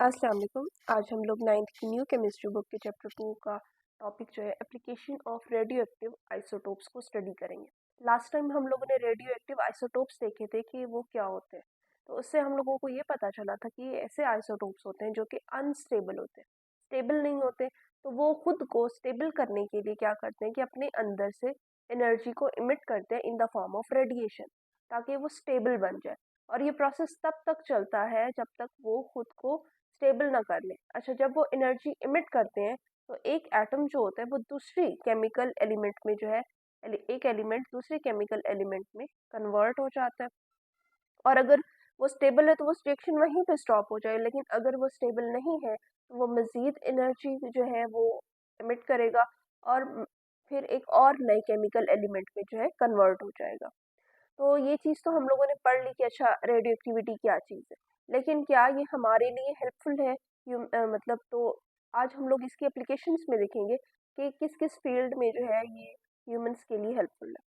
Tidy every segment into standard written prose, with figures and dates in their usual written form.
अस्सलाम वालेकुम। आज हम लोग 9th की न्यू केमिस्ट्री बुक के चैप्टर 2 का टॉपिक जो है application of radioactive isotopes को स्टडी करेंगे। लास्ट टाइम हम लोगों ने रेडियो एक्टिव आइसोटोप्स देखे थे कि वो क्या होते हैं। तो उससे हम लोगों को ये पता चला था कि ये ऐसे आइसोटोप्स होते हैं जो कि अनस्टेबल होते हैं, स्टेबल नहीं होते। तो वो खुद को स्टेबल करने के लिए क्या करते हैं कि अपने अंदर से एनर्जी को इमिट करते हैं in the form of radiation, ताकि वो स्टेबल बन जाए। और ये प्रोसेस तब तक चलता है जब तक वो खुद को स्टेबल ना कर ले। अच्छा, जब वो एनर्जी इमिट करते हैं तो एक एटम जो होता है वो दूसरी केमिकल एलिमेंट में जो है एक एलिमेंट दूसरे केमिकल एलिमेंट में कन्वर्ट हो जाता है। और अगर वो स्टेबल है तो वो रिएक्शन वहीं पे स्टॉप हो जाए, लेकिन अगर वो स्टेबल नहीं है तो वो मज़ीद एनर्जी जो है वो इमिट करेगा और फिर एक और नए केमिकल एलिमेंट में जो है कन्वर्ट हो जाएगा। तो ये चीज़ तो हम लोगों ने पढ़ ली कि अच्छा रेडियो एक्टिविटी क्या चीज़ है, लेकिन क्या ये हमारे लिए हेल्पफुल है? मतलब तो आज हम लोग इसकी एप्लीकेशंस में देखेंगे कि किस किस फील्ड में जो है ये ह्यूमंस के लिए हेल्पफुल है।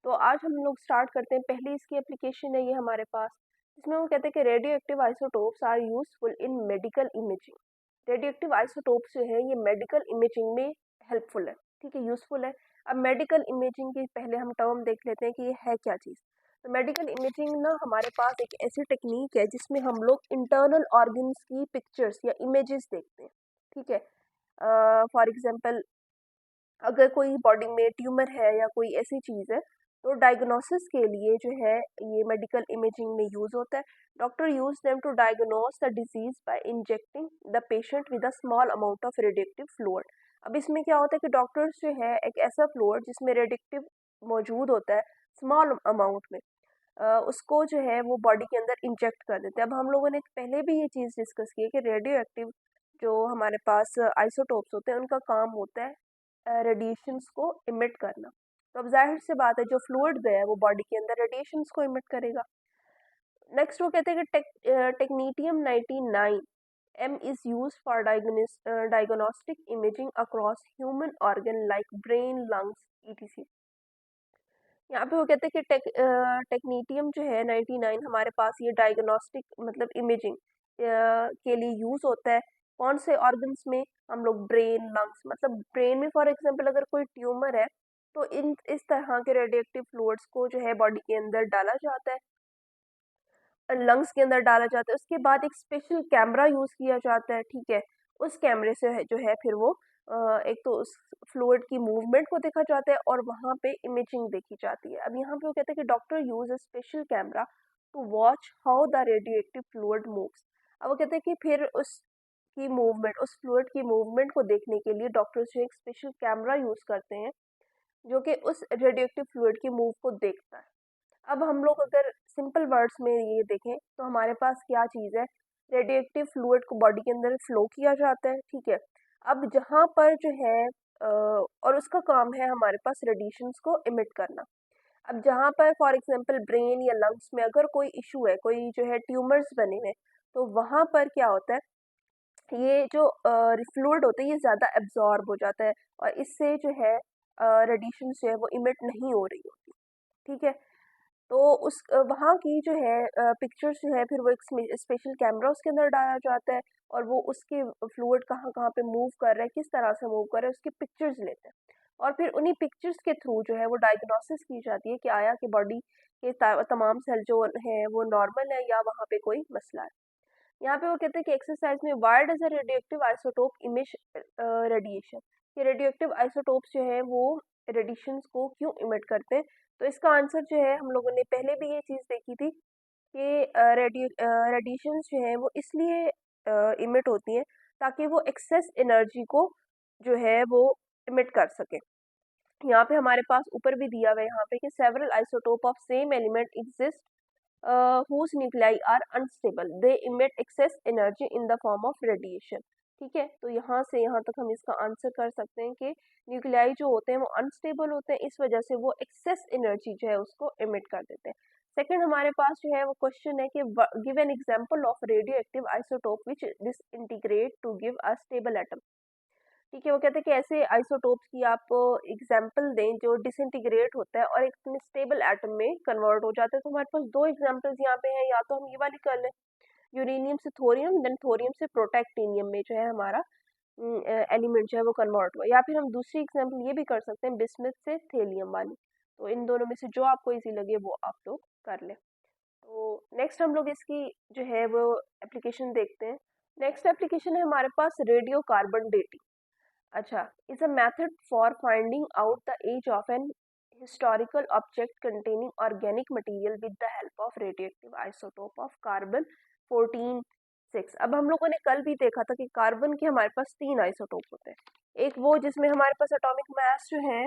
तो आज हम लोग स्टार्ट करते हैं। पहली इसकी एप्लीकेशन है ये हमारे पास, इसमें वो कहते हैं कि radioactive isotopes are useful in medical imaging. Radioactive isotopes जो है ये मेडिकल इमेजिंग में हेल्पफुल है, ठीक है, यूजफुल है। अब मेडिकल इमेजिंग की पहले हम टर्म देख लेते हैं कि ये है क्या चीज़। तो मेडिकल इमेजिंग ना हमारे पास एक ऐसी टेक्निक है जिसमें हम लोग इंटरनल ऑर्गन्स की पिक्चर्स या इमेजेस देखते हैं, ठीक है। फॉर एग्जांपल, अगर कोई बॉडी में ट्यूमर है या कोई ऐसी चीज़ है तो डायग्नोसिस के लिए जो है ये मेडिकल इमेजिंग में यूज़ होता है। Doctor use them to diagnose the disease by injecting the patient with a small amount of radioactive fluid. अब इसमें क्या होता है कि डॉक्टर्स जो है एक ऐसा फ्लूइड जिसमें रेडिएक्टिव मौजूद होता है स्मॉल अमाउंट में, उसको जो है वो बॉडी के अंदर इंजेक्ट कर देते हैं। अब हम लोगों ने पहले भी ये चीज़ डिस्कस की है कि रेडियो एक्टिव जो हमारे पास आइसोटोप्स होते हैं उनका काम होता है रेडिएशंस को इमिट करना। तो अब जाहिर सी बात है जो फ्लूइड गया है वो बॉडी के अंदर रेडिएशंस को इमिट करेगा। नेक्स्ट वो कहते हैं कि टेक्नीटियम 99 M is used for diagnostic imaging across human organ like brain, lungs, etc. यहाँ पे वो कहते हैं कि टेक्नीटियम जो है 99 हमारे पास ये डायग्नोस्टिक मतलब इमेजिंग के लिए यूज होता है। कौन से ऑर्गन्स में? हम लोग ब्रेन, लंग्स, मतलब ब्रेन में फॉर एग्जांपल अगर कोई ट्यूमर है तो इन इस तरह के रेडिएक्टिव फ्लूइड्स को जो है बॉडी के अंदर डाला जाता है, लंग्स के अंदर डाला जाता है। उसके बाद एक स्पेशल कैमरा यूज किया जाता है, ठीक है। उस कैमरे से जो है फिर वो एक तो उस फ्लूइड की मूवमेंट को देखा जाता है और वहाँ पे इमेजिंग देखी जाती है। अब यहाँ पे वो कहते हैं कि doctor use a special camera to watch how the radioactive fluid moves. अब वो कहते हैं कि फिर उसकी मूवमेंट, उस फ्लूइड की मूवमेंट को देखने के लिए डॉक्टर्स जो एक स्पेशल कैमरा यूज करते हैं जो कि उस रेडियोएक्टिव फ्लूइड की मूव को देखता है। अब हम लोग अगर सिंपल वर्ड्स में ये देखें तो हमारे पास क्या चीज़ है, रेडिएक्टिव फ्लूइड को बॉडी के अंदर फ्लो किया जाता है, ठीक है। अब जहाँ पर जो है और उसका काम है हमारे पास रेडिएशंस को इमिट करना। अब जहाँ पर फॉर एग्जांपल ब्रेन या लंग्स में अगर कोई इशू है, कोई जो है ट्यूमर्स बने हुए हैं, तो वहाँ पर क्या होता है, ये जो फ्लूइड होता है ये ज़्यादा एब्जॉर्ब हो जाता है और इससे जो है रेडिएशन जो है वो इमिट नहीं हो रही होती, ठीक है। तो उस वहाँ की जो है पिक्चर्स जो है फिर वो एक स्पेशल कैमरा उसके अंदर डाला जाता है और वो उसके फ्लूइड कहाँ कहाँ पे मूव कर रहा है, किस तरह से मूव कर रहा है, उसकी पिक्चर्स लेते हैं। और फिर उन्हीं पिक्चर्स के थ्रू जो है वो डायग्नोसिस की जाती है कि आया कि बॉडी के तमाम सेल जो है वो नॉर्मल है या वहाँ पे कोई मसला है। यहाँ पे वो कहते हैं कि एक्सरसाइज में why does a radioactive isotope emit radiation, ये रेडियोएक्टिव आइसोटोप्स जो है वो रेडिएशंस को क्यों इमिट करते हैं। तो इसका आंसर जो है हम लोगों ने पहले भी ये चीज़ देखी थी कि रेडिएशंस जो है वो इसलिए इमिट होती हैं ताकि वो एक्सेस एनर्जी को जो है वो इमिट कर सके। यहाँ पे हमारे पास ऊपर भी दिया हुआ है यहाँ पे कि several isotope of same element exist whose nuclei are unstable, they emit excess energy in the form of radiation। ठीक है, तो यहाँ से यहाँ तक हम इसका आंसर कर सकते हैं कि न्यूक्लियाई जो होते हैं वो अनस्टेबल होते हैं, इस वजह से वो एक्सेस एनर्जी जो है उसको इमिट कर देते हैं। सेकंड हमारे पास जो है वो क्वेश्चन है कि give an example of radioactive isotope which disintegrate to give a stable atom. ठीक है, वो कहते हैं कि ऐसे आइसोटोप्स की आप एग्जाम्पल दें जो डिसइंटीग्रेट होता है और एक स्टेबल एटम में कन्वर्ट हो जाता है। तो हमारे पास दो एग्जाम्पल्स यहाँ पे हैं, या तो हम ये वाली कर लें यूरेनियम से थोरियम, देन थोरियम से प्रोटैक्टीनियम में जो है हमारा एलिमेंट जो है वो कन्वर्ट हुआ। या फिर हम दूसरी एग्जांपल ये भी कर सकते हैं बिस्मथ से थेलियम वाली। तो इन दोनों में से जो आपको इजी लगे वो आप लोग कर लें। तो नेक्स्ट हम लोग इसकी जो है वो एप्लीकेशन देखते हैं। नेक्स्ट एप्लीकेशन है हमारे पास रेडियो कार्बन डेटिंग। अच्छा, is a method for finding out the age of an historical object containing organic material with the help of radioactive isotope of carbon 14 6। अब हम लोगों ने कल भी देखा था कि कार्बन के हमारे पास 3 आइसोटोप होते हैं। एक वो जिसमें हमारे पास एटॉमिक मास जो है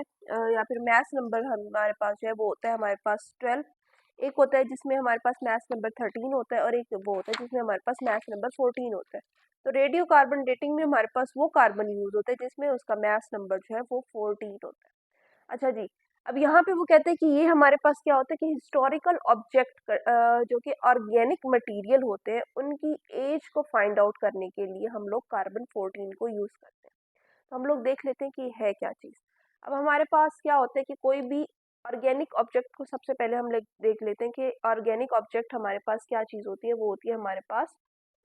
या फिर मास नंबर हमारे पास जो है वो होता है हमारे पास 12। एक होता है जिसमें हमारे पास मास नंबर 13 होता है, और एक वो होता है जिसमें हमारे पास मास नंबर 14 होता है। तो रेडियो कार्बन डेटिंग में हमारे पास वो कार्बन यूज होता है जिसमें उसका मास नंबर जो है वो 14 होता है। अच्छा जी, अब यहाँ पे वो कहते हैं कि ये हमारे पास क्या होता है कि हिस्टोरिकल ऑब्जेक्ट जो कि ऑर्गेनिक मटेरियल होते हैं उनकी एज को फाइंड आउट करने के लिए हम लोग कार्बन 14 को यूज करते हैं। तो हम लोग देख लेते हैं कि है क्या चीज़। अब हमारे पास क्या होता है कि कोई भी ऑर्गेनिक ऑब्जेक्ट को सबसे पहले हम देख लेते हैं कि ऑर्गेनिक ऑब्जेक्ट हमारे पास क्या चीज़ होती है। वो होती है हमारे पास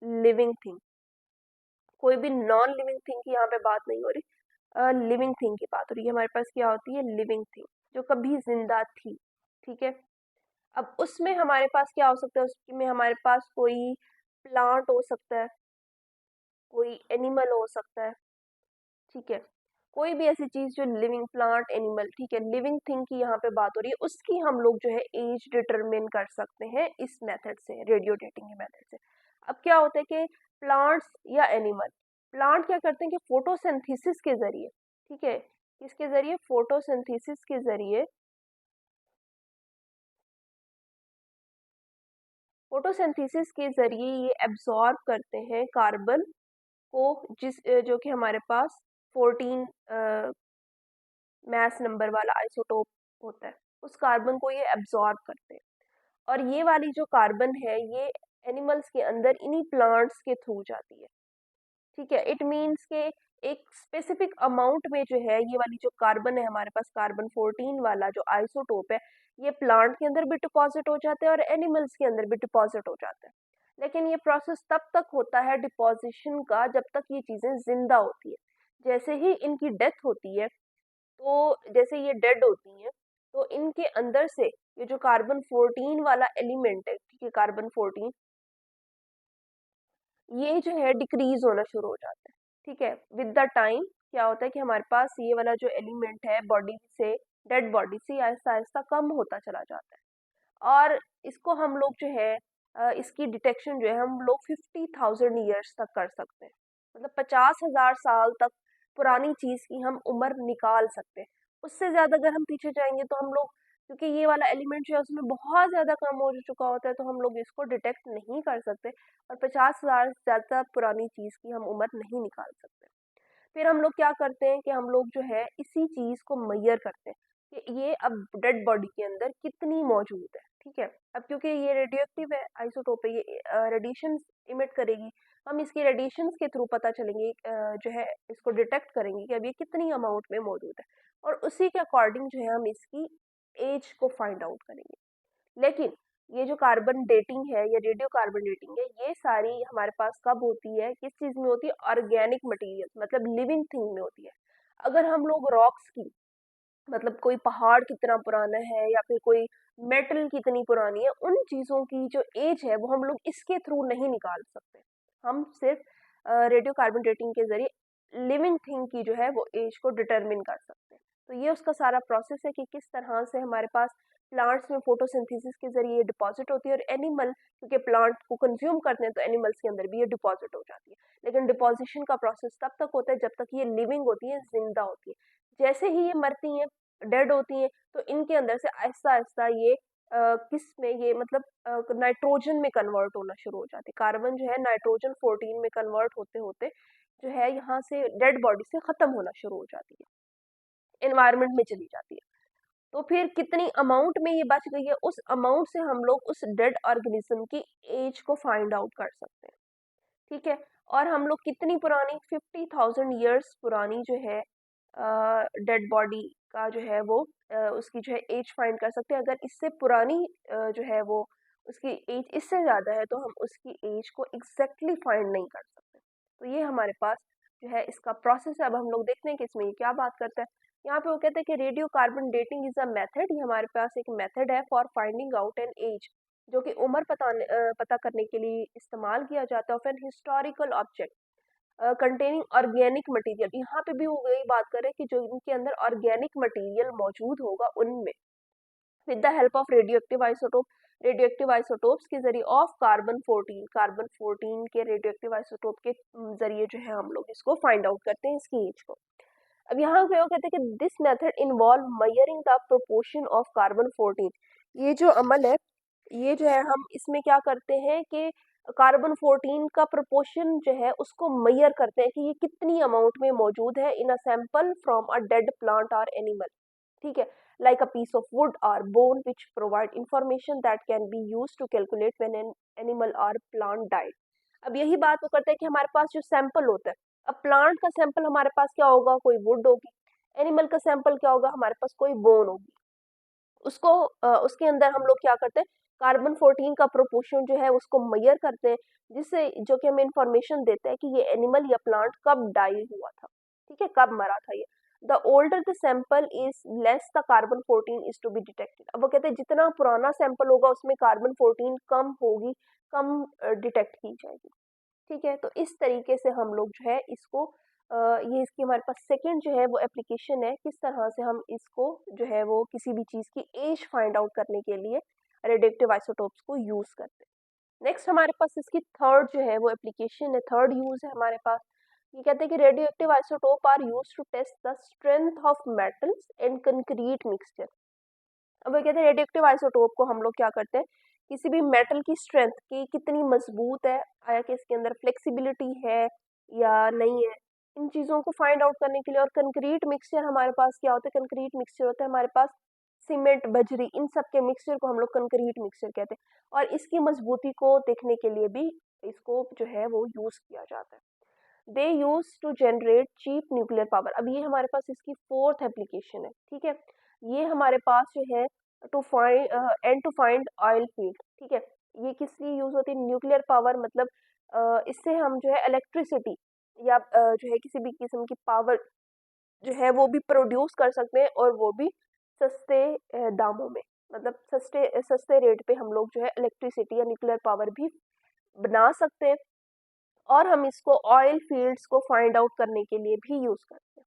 लिविंग थिंग। कोई भी नॉन लिविंग थिंग की यहाँ पे बात नहीं हो रही, लिविंग थिंग की बात हो रही है। हमारे पास क्या होती है लिविंग थिंग जो कभी जिंदा थी। ठीक है, अब उसमें हमारे पास क्या हो सकता है, उसमें हमारे पास कोई प्लांट हो सकता है, कोई एनिमल हो सकता है। ठीक है, कोई भी ऐसी चीज जो लिविंग प्लांट एनिमल, ठीक है, लिविंग थिंग की यहाँ पे बात हो रही है, उसकी हम लोग जो है एज डिटरमिन कर सकते हैं इस मेथड से, रेडियो डेटिंग के मेथड से। अब क्या होता है कि प्लांट्स या एनिमल, प्लांट क्या करते हैं कि फोटोसिंथेसिस के जरिए, ठीक है, किसके जरिए, फोटोसिंथेसिस के जरिए, फोटोसिंथेसिस के जरिए ये एब्जॉर्ब करते हैं कार्बन को, जो कि हमारे पास 14 मैस नंबर वाला आइसोटोप होता है, उस कार्बन को ये एब्जॉर्ब करते हैं। और ये वाली जो कार्बन है ये एनिमल्स के अंदर इन्हीं प्लांट्स के थ्रू जाती है। ठीक है, इट मीन्स के एक स्पेसिफिक अमाउंट में जो है ये वाली जो कार्बन है हमारे पास, कार्बन 14 वाला जो आइसोटोप है, ये प्लांट के अंदर भी डिपॉजिट हो जाते हैं और एनिमल्स के अंदर भी डिपॉजिट हो जाते हैं। लेकिन ये प्रोसेस तब तक होता है डिपॉजिशन का जब तक ये चीजें जिंदा होती है। जैसे ही इनकी डेथ होती है, तो जैसे ये डेड होती हैं, तो इनके अंदर से ये जो कार्बन 14 वाला एलिमेंट है, ठीक है, कार्बन 14, ये जो है डिक्रीज होना शुरू हो जाता है। ठीक है, विद द टाइम क्या होता है कि हमारे पास ये वाला जो एलिमेंट है बॉडी से, डेड बॉडी से आहिस्ता आहिस्ता कम होता चला जाता है। और इसको हम लोग जो है इसकी डिटेक्शन जो है हम लोग 50,000 ईयर्स तक कर सकते हैं। मतलब 50,000 साल तक पुरानी चीज की हम उम्र निकाल सकते हैं। उससे ज्यादा अगर हम पीछे जाएंगे तो हम लोग, क्योंकि ये वाला एलिमेंट जो है उसमें बहुत ज्यादा कम हो चुका होता है, तो हम लोग इसको डिटेक्ट नहीं कर सकते, और 50,000 से ज्यादा पुरानी चीज की हम उम्र नहीं निकाल सकते। फिर हम लोग क्या करते हैं कि हम लोग जो है इसी चीज को मैयर करते हैं कि ये अब डेड बॉडी के अंदर कितनी मौजूद है। ठीक है, अब क्योंकि ये रेडियोएक्टिव है, आइसोटोप है, ये रेडिएशन इमिट करेगी, हम इसकी रेडिएशन के थ्रू पता चलेंगे, जो है इसको डिटेक्ट करेंगे कि अब ये कितनी अमाउंट में मौजूद है, और उसी के अकॉर्डिंग जो है हम इसकी एज को फाइंड आउट करेंगे। लेकिन ये जो कार्बन डेटिंग है, ये रेडियो कार्बन डेटिंग है, ये सारी हमारे पास कब होती है, किस चीज में होती है, ऑर्गेनिक मटेरियल मतलब लिविंग थिंग में होती है। अगर हम लोग रॉक्स की, मतलब कोई पहाड़ कितना पुराना है या फिर कोई मेटल कितनी पुरानी है, उन चीजों की जो एज है वो हम लोग इसके थ्रू नहीं निकाल सकते। हम सिर्फ रेडियो कार्बन डेटिंग के जरिए लिविंग थिंग की जो है वो एज को डिटरमिन कर सकते हैं। तो ये उसका सारा प्रोसेस है कि किस तरह से हमारे पास प्लांट्स में फोटोसिंथेसिस के जरिए डिपॉजिट होती है, और एनिमल क्योंकि प्लांट को कंज्यूम करते हैं तो एनिमल्स के अंदर भी ये डिपॉजिट हो जाती है। लेकिन डिपॉजिशन का प्रोसेस तब तक होता है जब तक ये लिविंग होती है, जिंदा होती है। जैसे ही ये मरती हैं, डेड होती हैं, तो इनके अंदर से आहिस्ता आहिस्ता ये किस में, ये मतलब नाइट्रोजन में कन्वर्ट होना शुरू हो जाती है। कार्बन जो है नाइट्रोजन 14 में कन्वर्ट होते होते जो है यहाँ से डेड बॉडी से खत्म होना शुरू हो जाती है, एनवायरनमेंट में चली जाती है। तो फिर कितनी अमाउंट में ये बच गई है, उस अमाउंट से हम लोग उस डेड ऑर्गेनिज्म की एज को फाइंड आउट कर सकते हैं। ठीक है, और हम लोग कितनी पुरानी, 50,000 ईयर्स पुरानी जो है डेड बॉडी का जो है वो उसकी जो है एज फाइंड कर सकते हैं। अगर इससे पुरानी जो है वो उसकी एज इससे ज़्यादा है तो हम उसकी एज को एग्जैक्टली फाइंड नहीं कर सकते। तो ये हमारे पास जो है इसका प्रोसेस है। अब हम लोग देखते हैं कि इसमें ये क्या बात करता है। यहाँ पे वो कहते हैं कि radiocarbon dating is a method. ये हमारे पास एक मेथड है for finding out an age, जो कि उम्र पता करने के लिए इस्तेमाल किया जाता है of an historical object containing organic material. यहाँ पे भी वो वही बात कर रहे हैं कि जो इनके अंदर ऑर्गेनिक मटेरियल मौजूद होगा उनमें, with the help of radioactive isotopes के जरिए ऑफ कार्बन 14 के रेडियोएक्टिव आइसोटोप के जरिए जो है हम लोग इसको फाइंड आउट करते हैं इसकी एज को। अब यहाँ पे वो कहते हैं कि this method involve measuring the proportion of carbon 14। ये जो अमल है, ये जो है हम इसमें क्या करते हैं कि कार्बन 14 का प्रोपोर्शन जो है उसको मेजर करते हैं कि ये कितनी अमाउंट में मौजूद है in a sample from a dead plant or animal. ठीक है, like a piece of wood or bone which provide information that can be used to calculate when an animal or plant died। अब यही बात वो करते हैं कि हमारे पास जो सैंपल होता है, अब प्लांट का सैंपल हमारे पास क्या होगा, कोई वुड होगी। एनिमल का सैंपल क्या होगा, हमारे पास कोई बोन होगी। उसको उसके अंदर हम लोग क्या करते हैं, कार्बन 14 का प्रोपोर्शन जो है उसको मेजर करते हैं, जिससे जो कि हमें इंफॉर्मेशन देता है कि ये एनिमल या प्लांट कब डाई हुआ था। ठीक है, कब मरा था ये। The older the sample is less the carbon 14 is to be detected. अब वो कहते हैं जितना पुराना सैंपल होगा उसमें कार्बन 14 कम होगी, कम डिटेक्ट की जाएगी। ठीक है, तो इस तरीके से हम लोग जो है इसको ये इसकी हमारे पास सेकंड जो है वो एप्लीकेशन है, किस तरह से हम इसको जो है वो किसी भी चीज़ की एज फाइंड आउट करने के लिए रेडियोएक्टिव आइसोटोप्स को यूज़ करते हैं। नेक्स्ट हमारे पास इसकी थर्ड जो है वो एप्लीकेशन है, थर्ड यूज़ है हमारे पास। ये कहते हैं कि radioactive isotope are use to test the strength of metals in concrete mixture. अब वो कहते हैं रेडियोएक्टिव आइसोटोप को हम लोग क्या करते हैं, किसी भी मेटल की स्ट्रेंथ की कितनी मजबूत है, आया कि इसके अंदर फ्लेक्सिबिलिटी है या नहीं है, इन चीज़ों को फाइंड आउट करने के लिए। और कंक्रीट मिक्सचर हमारे पास क्या होता है, कंक्रीट मिक्सचर होता है हमारे पास सीमेंट बजरी इन सब के मिक्सचर को हम लोग कंक्रीट मिक्सचर कहते हैं। और इसकी मजबूती को देखने के लिए भी इसको जो है वो यूज़ किया जाता है। They use to generate cheap nuclear power. अब ये हमारे पास इसकी फोर्थ एप्लीकेशन है। ठीक है, ये हमारे पास जो है टू फाइंड ऑयल फील्ड। ठीक है, ये किस लिए यूज होती है, न्यूक्लियर पावर मतलब इससे हम जो है इलेक्ट्रिसिटी या जो है किसी भी किस्म की पावर जो है वो भी प्रोड्यूस कर सकते हैं, और वो भी सस्ते दामों में, मतलब सस्ते सस्ते रेट पे हम लोग जो है इलेक्ट्रिसिटी या न्यूक्लियर पावर भी बना सकते हैं। और हम इसको ऑयल फील्ड्स को फाइंड आउट करने के लिए भी यूज करते हैं।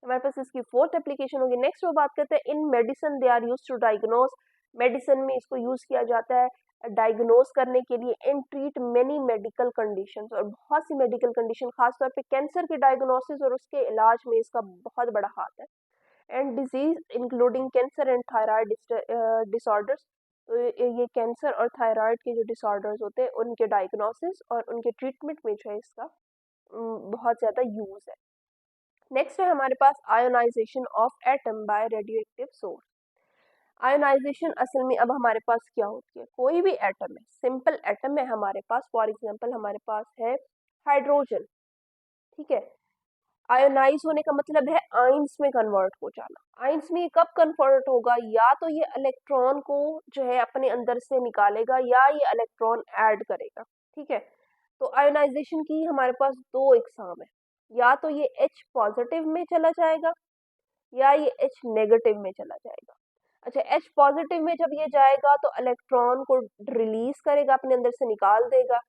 हमारे पास इसकी फोर्थ एप्लीकेशन होगी। नेक्स्ट वो बात करते हैं in medicine they are use to diagnose. Medicine में इसको यूज किया जाता है डायग्नोज करने के लिए and treat many medical conditions. और बहुत सी मेडिकल कंडीशन, खासतौर पे कैंसर के डायग्नोसिस और उसके इलाज में इसका बहुत बड़ा हाथ है। And disease including cancer and thyroid disorders. तो ये कैंसर और थायराइड के जो डिसऑर्डर्स होते हैं उनके डायग्नोसिस और उनके ट्रीटमेंट में जो है इसका बहुत ज़्यादा यूज़ है। नेक्स्ट है हमारे पास ionization of atom by radioactive source. Ionization असल में अब हमारे पास क्या होती है, कोई भी एटम है, सिंपल एटम है हमारे पास, फॉर एग्जांपल हमारे पास है हाइड्रोजन। ठीक है, आयोनाइज होने का मतलब है आइंस में कन्वर्ट हो जाना। आइंस में ये कब कन्वर्ट होगा, या तो ये इलेक्ट्रॉन को जो है अपने अंदर से निकालेगा या ये इलेक्ट्रॉन ऐड करेगा। ठीक है, तो आयोनाइजेशन की हमारे पास दो इकसाम है, या तो ये H पॉजिटिव में चला जाएगा या ये H नेगेटिव में चला जाएगा। अच्छा, H पॉजिटिव में जब ये जाएगा तो इलेक्ट्रॉन को रिलीज करेगा, अपने अंदर से निकाल देगा।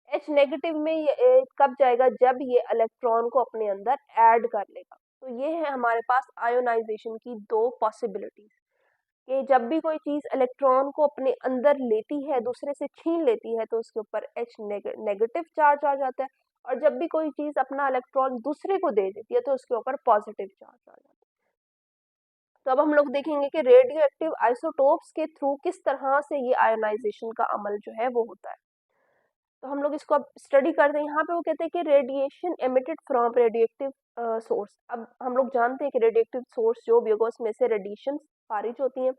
H नेगेटिव में ये कब जाएगा, जब ये इलेक्ट्रॉन को अपने अंदर ऐड कर लेगा। तो ये है हमारे पास आयोनाइजेशन की दो पॉसिबिलिटीज, कि जब भी कोई चीज इलेक्ट्रॉन को अपने अंदर लेती है, दूसरे से छीन लेती है, तो उसके ऊपर H नेगेटिव चार्ज आ जाता है। और जब भी कोई चीज अपना इलेक्ट्रॉन दूसरे को दे देती है तो उसके ऊपर पॉजिटिव चार्ज आ जाता है। तो अब हम लोग देखेंगे कि रेडियो एक्टिव आइसोटोप्स के थ्रू किस तरह से ये आयोनाइजेशन का अमल जो है वो होता है। तो हम लोग इसको अब स्टडी करते हैं। यहाँ पे वो कहते हैं कि radiation emitted from radioactive source. अब हम लोग जानते हैं कि रेडियोएक्टिव सोर्स जो भी होगा उसमें से रेडिएशन खारिज होती हैं,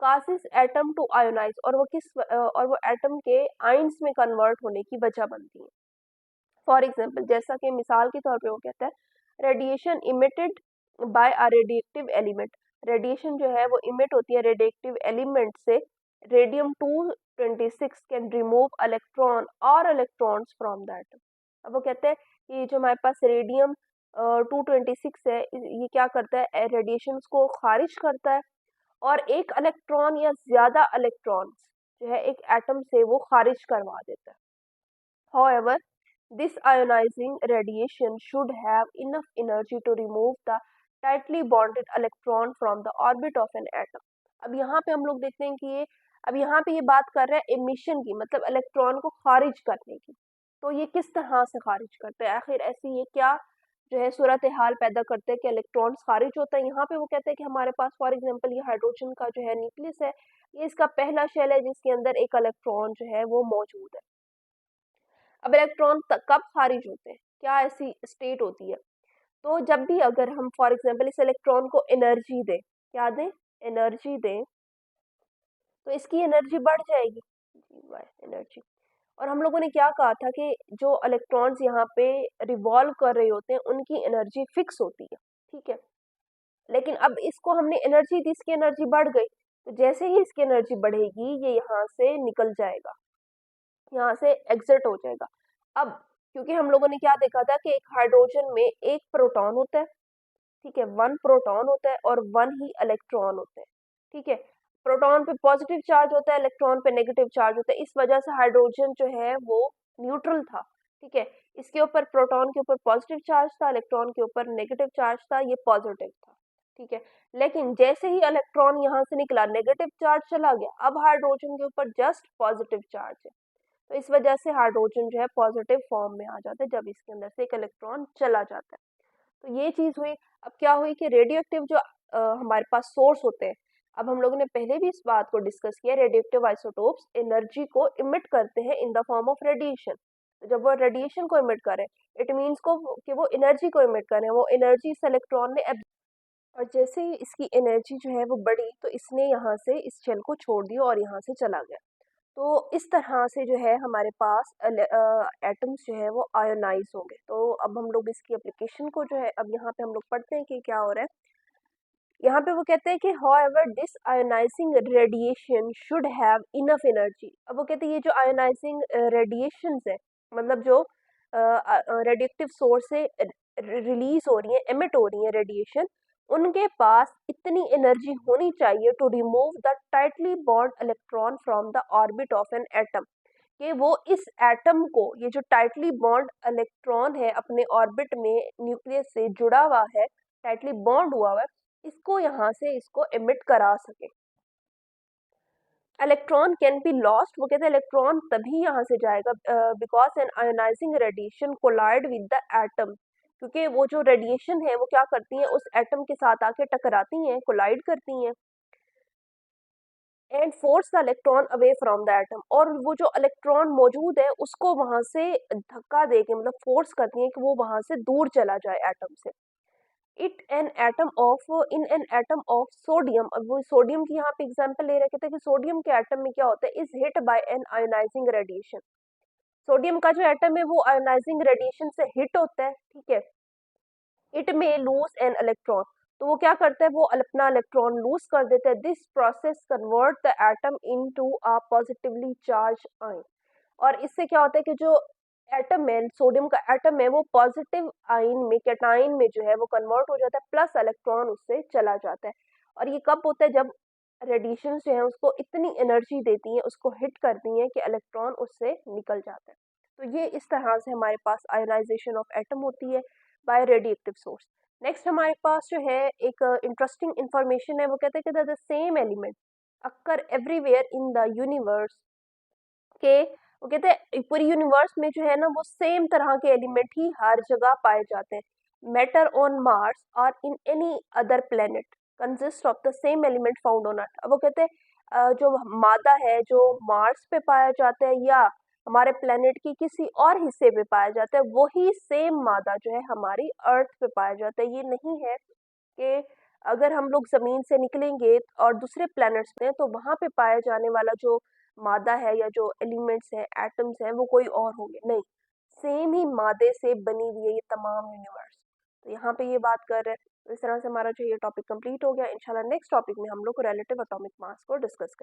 कासिस एटम टू आयोनाइज, और वो एटम के आइंस में कन्वर्ट होने की वजह बनती है। फॉर एग्जाम्पल, जैसा कि मिसाल के तौर पे वो कहता है रेडिएशन इमिटेड बाय अ रेडिएक्टिव एलिमेंट। रेडिएशन जो है वो इमिट होती है रेडिएक्टिव एलिमेंट से, रेडियम 2 226 कैन रिमूव इलेक्ट्रॉन और इलेक्ट्रॉन्स फ्रॉम द एटम। अब वो कहते हैं कि जो हमारे पास रेडियम 226 है, ये क्या करता है, रेडिएशन को खारिज करता है और एक इलेक्ट्रॉन या ज्यादा इलेक्ट्रॉन्स जो है एक एटम से वो खारिज करवा देता है। However, this ionizing radiation should have enough energy to remove the tightly bonded electron from the orbit of an atom. अब यहाँ पे हम लोग देखते हैं कि अब यहाँ पे ये बात कर रहे हैं एमिशन की, मतलब इलेक्ट्रॉन को खारिज करने की। तो ये किस तरह से खारिज करते हैं, आखिर ऐसी ये क्या जो है सूरत हाल पैदा करते हैं कि इलेक्ट्रॉन्स खारिज होता है। यहाँ पे वो कहते हैं कि हमारे पास फॉर एग्जांपल ये हाइड्रोजन का जो है न्यूक्लियस है, ये इसका पहला शेल है जिसके अंदर एक इलेक्ट्रॉन जो है वो मौजूद है। अब इलेक्ट्रॉन कब खारिज होते हैं, क्या ऐसी स्टेट होती है, तो जब भी अगर हम फॉर एग्जांपल इस इलेक्ट्रॉन को एनर्जी दें, क्या दें, एनर्जी दें, तो इसकी एनर्जी बढ़ जाएगी, एनर्जी। और हम लोगों ने क्या कहा था कि जो इलेक्ट्रॉन्स यहाँ पे रिवॉल्व कर रहे होते हैं उनकी एनर्जी फिक्स होती है, ठीक है। लेकिन अब इसको हमने एनर्जी दी, इसकी एनर्जी बढ़ गई, तो जैसे ही इसकी एनर्जी बढ़ेगी ये यहाँ से निकल जाएगा, यहाँ से एग्जिट हो जाएगा। अब क्योंकि हम लोगों ने क्या देखा था कि एक हाइड्रोजन में एक प्रोटॉन होता है, ठीक है, वन प्रोटॉन होता है और वन ही इलेक्ट्रॉन होते हैं, ठीक है। प्रोटॉन पे पॉजिटिव चार्ज होता है, इलेक्ट्रॉन पे नेगेटिव चार्ज होता है, इस वजह से हाइड्रोजन जो है वो न्यूट्रल था, ठीक है। इसके ऊपर प्रोटॉन के ऊपर पॉजिटिव चार्ज था, इलेक्ट्रॉन के ऊपर नेगेटिव चार्ज था, ये पॉजिटिव था, ठीक है। लेकिन जैसे ही इलेक्ट्रॉन यहाँ से निकला नेगेटिव चार्ज चला गया, अब हाइड्रोजन के ऊपर जस्ट पॉजिटिव चार्ज है, तो इस वजह से हाइड्रोजन जो है पॉजिटिव फॉर्म में आ जाता है जब इसके अंदर से एक इलेक्ट्रॉन चला जाता है। तो ये चीज हुई। अब क्या हुई कि रेडियो एक्टिव जो हमारे पास सोर्स होते हैं, अब हम लोगों ने पहले भी इस बात को डिस्कस किया, रेडियो एक्टिव आइसोटोप्स एनर्जी को इमिट करते हैं in the form of radiation. तो जब वो रेडिएशन को इमिट करें, इट मीन्स को कि वो एनर्जी को इमिट करें, वो एनर्जी इस इलेक्ट्रॉन ने और जैसे ही इसकी एनर्जी जो है वो बढ़ी, तो इसने यहाँ से इस शेल को छोड़ दिया और यहाँ से चला गया। तो इस तरह से जो है हमारे पास एटम्स जो है वो आयोनाइज होंगे। तो अब हम लोग इसकी एप्लीकेशन को जो है अब यहाँ पे हम लोग पढ़ते हैं कि क्या हो रहा है। यहाँ पे वो कहते हैं कि however this ionising radiation should have enough energy. अब वो कहते हैं ये जो आयोनाइजिंग रेडिएशंस है, मतलब जो रेडिएक्टिव सोर्स से रिलीज हो रही है, एमिट हो रही है रेडिएशन, उनके पास इतनी एनर्जी होनी चाहिए to remove the tightly bond electron from the orbit of an atom, कि वो इस एटम को, ये जो टाइटली बॉन्ड इलेक्ट्रॉन है अपने ऑर्बिट में न्यूक्लियस से जुड़ा हुआ है, टाइटली बॉन्ड हुआ है, इसको यहाँ से इसको एमिट करा सके। इलेक्ट्रॉन कैन बी लॉस्ट, वो कहते हैं इलेक्ट्रॉन तभी यहाँ से जाएगा because an ionising radiation collide with the atom, क्योंकि वो जो रेडिएशन है वो क्या करती है, उस एटम के साथ आके टकराती हैं, कोलाइड करती हैं, and force the electron away from the atom, और वो जो इलेक्ट्रॉन मौजूद है उसको वहां से धक्का दे के, मतलब फोर्स करती है कि वो वहां से दूर चला जाए एटम से। It an atom of in an atom of sodium, अब वो सोडियम की यहाँ पे एग्जांपल ले रखे थे कि सोडियम के एटम में क्या होता है, is hit by an ionising radiation. Sodium का जो एटम है वो आयोनाइजिंग रेडिएशन से हिट होता है, ठीक है। इट में लूज एन इलेक्ट्रॉन, तो वो क्या करता है, वो अपना इलेक्ट्रॉन लूज कर देता है। This process convert the atom into a positively charge ion, और इससे क्या होता है कि जो एटम है, सोडियम का एटम है, वो पॉजिटिव आयन में, कैटायन में जो है वो कन्वर्ट हो जाता है, प्लस इलेक्ट्रॉन उससे चला जाता है। और ये कब होता है, जब रेडिएशन जो है उसको इतनी एनर्जी देती है, उसको हिट करती है कि इलेक्ट्रॉन उससे निकल जाता है। तो ये इस तरह से हमारे पास आयनाइजेशन ऑफ एटम होती है बाय रेडिएक्टिव सोर्स। नेक्स्ट हमारे पास जो है एक इंटरेस्टिंग इंफॉर्मेशन है, वो कहते हैं कि the same element occur everywhere in the universe, के वो कहते हैं पूरी यूनिवर्स में जो है ना वो सेम तरह के एलिमेंट ही हर जगह पाए जाते हैं। मैटर ऑन मार्स और in any other planet consist of the same element found on earth. अब वो कहते हैं जो मादा है जो मार्स पे पाया जाता है या हमारे प्लेनेट की किसी और हिस्से पे पाया जाता है, वही सेम मादा जो है हमारी अर्थ पे पाया जाता है। ये नहीं है कि अगर हम लोग जमीन से निकलेंगे और दूसरे प्लैनेट्स में, तो वहां पे पाया जाने वाला जो मादा है या जो एलिमेंट्स हैं, एटम्स हैं, वो कोई और होंगे, नहीं, सेम ही मादे से बनी हुई है ये तमाम यूनिवर्स। तो यहाँ पे ये बात कर रहे हैं। तो इस तरह से हमारा जो ये टॉपिक कंप्लीट हो गया। इंशाल्लाह नेक्स्ट टॉपिक में हम लोग रिलेटिव एटॉमिक मास को डिस्कस करेंगे।